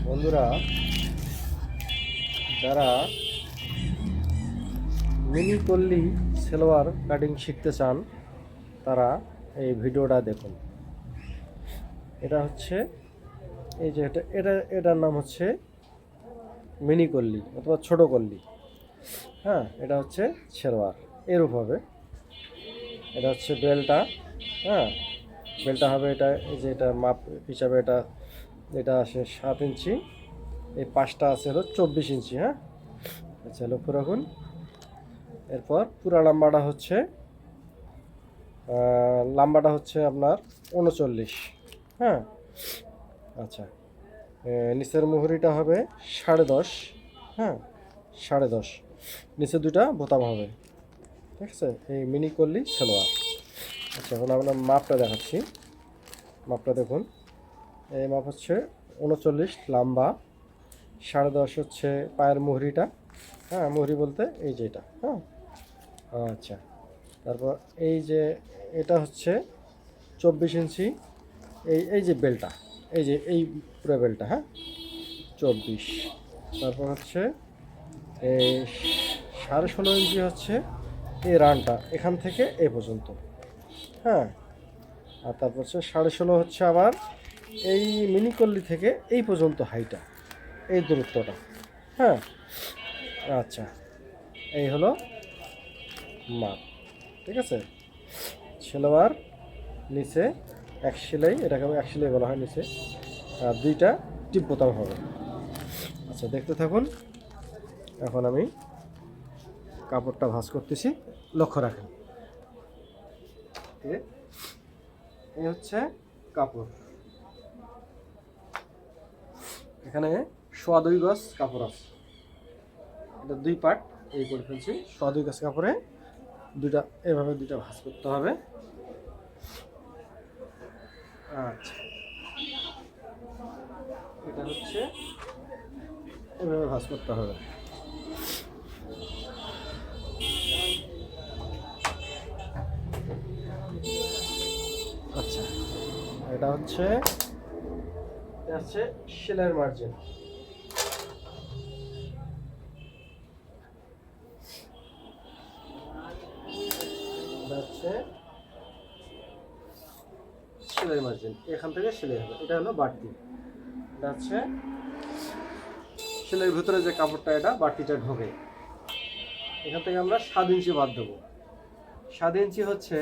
বন্ধুরা, যারা মিনি পল্লী সালোয়ার কাটিং শিখতে চান তারা এই ভিডিওটা দেখুন। এটা হচ্ছে এই যে এটার নাম হচ্ছে মিনি কল্লি অথবা ছোট কল্লি। হ্যাঁ, এটা হচ্ছে সালোয়ার এরূপ হবে। এটা হচ্ছে বেলটা। হ্যাঁ, বেলটা হবে এটা, এই যে এটা মাপ হিসাবে এটা আসে 7 ইঞ্চি, এই পাশটা আছে হলো 24 ইঞ্চি। হ্যাঁ, আচ্ছা লক্ষ্য রাখুন। এরপর পুরা লাম্বাটা হচ্ছে আপনার 39। হ্যাঁ, আচ্ছা, নিচের মুহুরিটা হবে 10.5। হ্যাঁ, 10.5, নিচে দুটা বোতাম হবে। ঠিক আছে, এই মিনি কল্লি সালোয়ার। আচ্ছা, এখন আপনার মাপটা দেখাচ্ছি। মাপটা দেখুন, এই মাপ হচ্ছে 39 লম্বা, 10.5 হচ্ছে পায়ের মুহুরিটা। হ্যাঁ, মুহুরি বলতে এই যে এটা। হ্যাঁ, আচ্ছা, তারপর এই যে এটা হচ্ছে 24 ইঞ্চি। এই যে বেলটা, এই যে এই পুরো বেলটা। হ্যাঁ, 24। তারপর হচ্ছে এই 16.5 ইঞ্চি হচ্ছে এই রানটা এখান থেকে এই পর্যন্ত। হ্যাঁ, আর তারপর হচ্ছে 16.5 হচ্ছে আবার এই মিনিকল্লি থেকে এই পর্যন্ত হাইটা, এই দূরত্বটা। হ্যাঁ, আচ্ছা, এই হলো মাপ। ঠিক আছে, সেলোয়ার নিচে এক সেলাই, এটাকে এক সেলাই বলা হয় নিচে, আর দুইটা টিপ বোতাম হবে। আচ্ছা, দেখতে থাকুন। এখন আমি কাপড়টা ভাঁজ করতেছি, লক্ষ্য রাখেন। এই হচ্ছে কাপড়। এখানে 2.25 গজ কাপড় আছে, এটা 2 পার্ট এই করে ফেলছি। 2.25 গজ কাপড়ে এভাবে দুইটা ভাঁজ করতে হবে। আচ্ছা, এটা হচ্ছে এভাবে ভাঁজ করতে হবে। আচ্ছা, এটা হচ্ছে সেলাইয়ের মার্জিন। এটা হচ্ছে সেলাই মার্জিন, এখান থেকে সেলাই হবে। এটা হলো বাড়তি। এটা হচ্ছে সেলাইয়ের ভিতরে যে কাপড়টা, এটা বাড়তিটা ঢোকে। এখান থেকে আমরা 7 ইঞ্চি বাদ দেবো। 7 ইঞ্চি হচ্ছে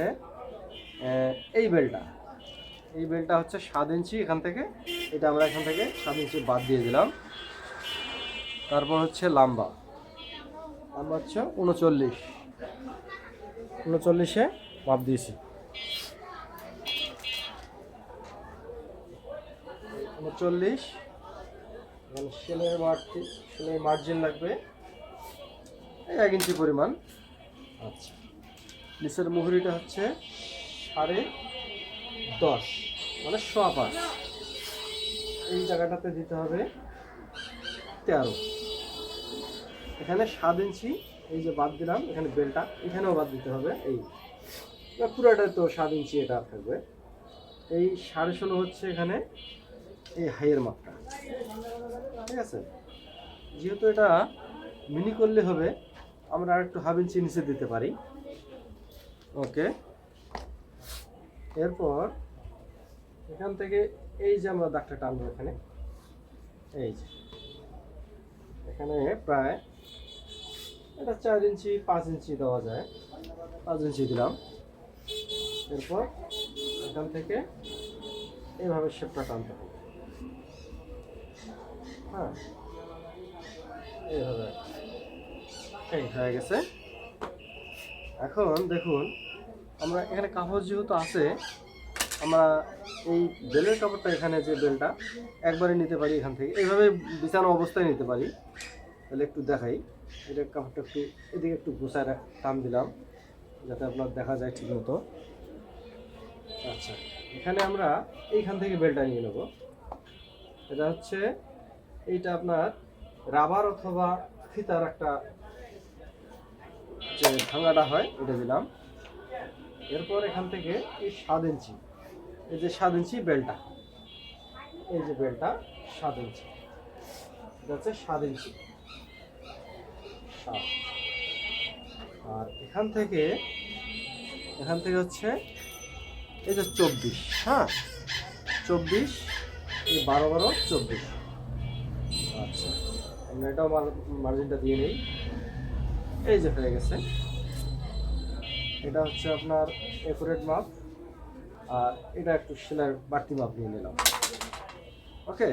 এই বেলটা হচ্ছে 7 ইঞ্চি। এখান থেকে এটা আমরা এখান থেকে 7 ইঞ্চি বাদ দিয়ে দিলাম। তারপর হচ্ছে লম্বা হচ্ছে 39 মাপ দিয়েছি। 39 সেলাই মার্জিন লাগবে এই 1 ইঞ্চি পরিমাণ। আচ্ছা, নিচের মুহুরিটা হচ্ছে 10.5, মানে 5.25। এই জায়গাটাতে দিতে হবে 13। এখানে 7 ইঞ্চি এই যে বাদ দিলাম, এখানে বেলটা এখানেও বাদ দিতে হবে। এই পুরোটা তো 7 ইঞ্চি এটা থাকবে। এই 16.5 হচ্ছে এখানে এই হাইয়ের মাপটা। ঠিক আছে, যেহেতু এটা মিনি করলে হবে, আমরা আর একটু 1/2 ইঞ্চি নিচে দিতে পারি। ওকে, এরপর এখান থেকে এই যে আমরা দাগটা টানবো, এখানে এই যে এখানে প্রায় এটা 4 ইঞ্চি 5 ইঞ্চি দেওয়া যায়। 5 ইঞ্চি দিলাম। এরপর এখান থেকে এইভাবে শেপটা টানতে হবে। হ্যাঁ, এইভাবে এই হয়ে গেছে। এখন দেখুন, আমরা এখানে কাপড় যেহেতু আছে, আমরা এই বেলের কাপড়টা, এখানে যে বেলটা একবারে নিতে পারি এখান থেকে, এইভাবে বিছানো অবস্থায় নিতে পারি। তাহলে একটু দেখাই, এটা কাপড়টা একটু এদিকে একটু গুছায় টান দিলাম যাতে আপনার দেখা যায় ঠিক মতো। আচ্ছা, এখানে আমরা এইখান থেকে বেলটা নিয়ে নেব। এটা হচ্ছে এইটা আপনার রাবার অথবা ফিতার একটা যে ভাঙাটা হয়, এটা দিলাম। এরপর এখান থেকে এই 7 ইঞ্চি, এই যে 7 ইঞ্চি বেলটা, এই যে বেলটা 7 ইঞ্চি, এটা হচ্ছে 7 ইঞ্চি 7। আর এখান থেকে হচ্ছে এই যে 24, হ্যাঁ 24, এই 12 24। আচ্ছা, আমরা এটাও মার্জিনটা দিয়ে নিই। এই যে হয়ে গেছে। এটা হচ্ছে আপনার একুরেট মাপ, আর এটা একটু সেলাইয়ের বাড়তি মাপ নিয়ে নিলাম। ওকে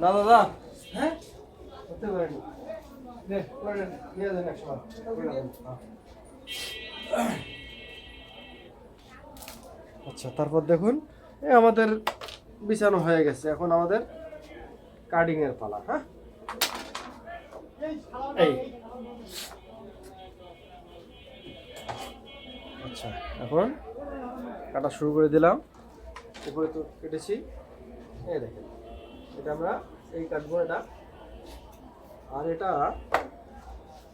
না দাদা, হ্যাঁ করতে পারেনি, নিয়ে যান একশো। আচ্ছা, তারপর দেখুন এই আমাদের বিছানো হয়ে গেছে। এখন আমাদের কাটিং এর পালা। হ্যাঁ, এই আচ্ছা, এখন কাটা শুরু করে দিলাম। উপরে তো কেটেছি, এই দেখেন এটা আমরা এই কাটবো এটা। আর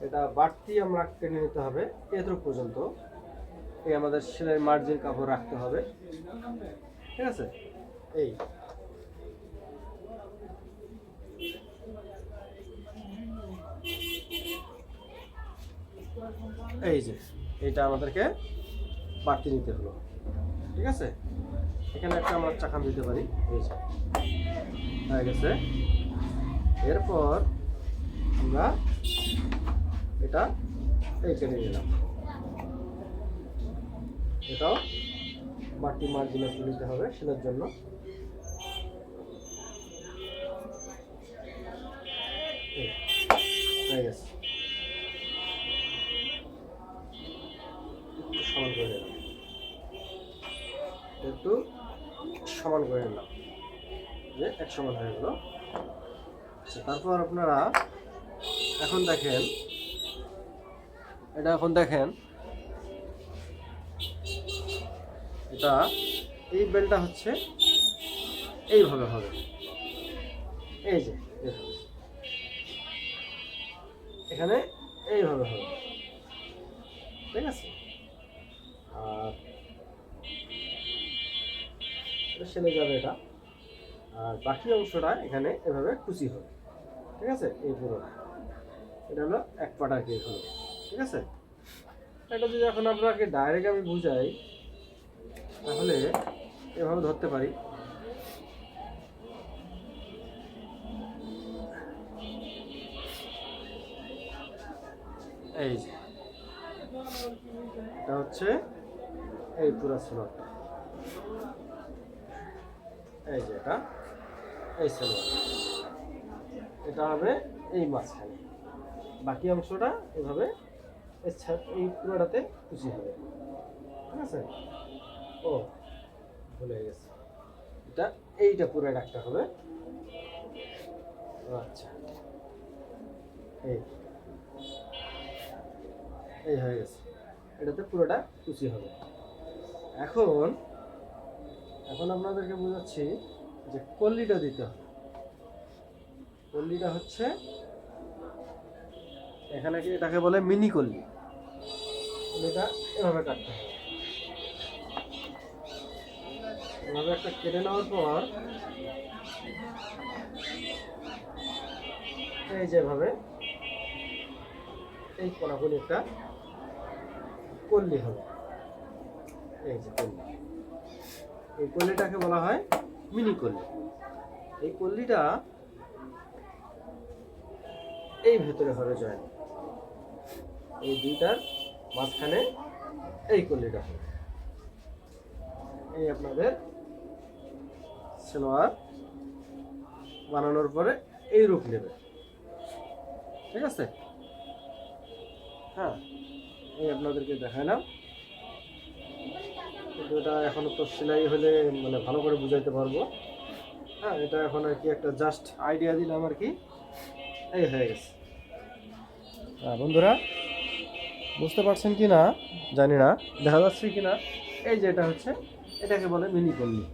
এটা বাড়তি আমরা টেনে নিতে হবে এতটুকু পর্যন্ত। এই আমাদের সেলাই মার্জিন কাপড় রাখতে হবে, ঠিক আছে। এই যে এটা আমাদেরকে বাড়তি নিতে হলো, ঠিক আছে। এখানে একটা আমরা চাকান দিতে পারি, এই যে হয়ে গেছে। এরপর আমরা এটা এই কেটে নিলাম। এটাও বাড়তি মার্জিনে নিতে হবে সেলাইয়ের জন্য। হয়ে গেছে, সমান করে নিলাম, একটু সমান করে নিলাম, যে এক সমান হয়ে গেল। আচ্ছা, তারপর আপনারা এখন দেখেন এটা, এটা এই বেলটা হচ্ছে এইভাবে হবে, এই যে দেখুন এখানে এইভাবে হবে, ঠিক আছে। আর এটা সেলে যাবে এটা, আর বাকি অংশটা এখানে এভাবে কুচি হবে, ঠিক আছে। এই পুরোটা এটা হলো এক পাটার কেক হলো, ঠিক আছে। এটা যদি এখন আপনাকে ডাইরেক্ট আমি বুঝাই, তাহলে এভাবে ধরতে পারি। এই যে এটা হচ্ছে এই পুরো সেলোয়ারটা, এই যে এই সেলোয়ার, এটা হবে এই মাঝখানে, বাকি অংশটা এভাবে এই পুরোটাতে কুচি হবে, ঠিক আছে। ও ভুলে গেছে, এইটা পুরো রাখতে হবে। আচ্ছা, এই হয়ে গেছে, এটাতে পুরোটা কুচি হবে। এখন আপনাদেরকে বোঝাচ্ছি যে কল্লিটা দিতে হবে। কল্লিটা হচ্ছে এখানে কি এটাকে বলে মিনি কল্লি। এটা এভাবে কাটতে হবে, এভাবে একটা কেটে নেওয়ার পর এই যেভাবে এই কোনাকুনি একটা কল্লি হবে, এই যে কল্লি, এই কল্লিটাকে বলা হয় মিনি কল্লি। এই কল্লিটা এই ভেতরে হবে জয়েন, এই দুইটার মাঝখানে এই কল্লিটা হবে। এই আপনাদের সালোয়ার বানানোর পরে এই রূপ নেবে, ঠিক আছে। হ্যাঁ, এই আপনাদেরকে দেখালাম, কিন্তু এটা এখনো তো সেলাই হলে মানে ভালো করে বুঝাইতে পারবো। হ্যাঁ, এটা এখন আর কি একটা জাস্ট আইডিয়া দিলাম আর কি। এই হয়ে গেছে। বন্ধুরা বুঝতে পারছেন কি না জানি না, দেখা যাচ্ছে কি না, এই যে এটা হচ্ছে, এটাকে বলে মিনি কল্লি,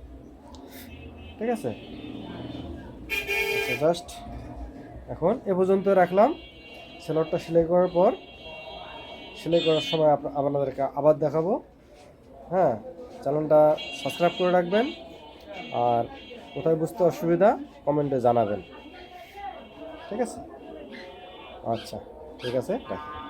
ঠিক আছে। আচ্ছা, জাস্ট এখন এ পর্যন্ত রাখলাম। সেলোয়ারটা সেলাই করার পর, সেলাই করার সময় আপনাদেরকে আবার দেখাবো। হ্যাঁ, চ্যানেলটা সাবস্ক্রাইব করে রাখবেন, আর কোথায় বুঝতে অসুবিধা কমেন্টে জানাবেন। ঠিক আছে, আচ্ছা, ঠিক আছে, রাখি।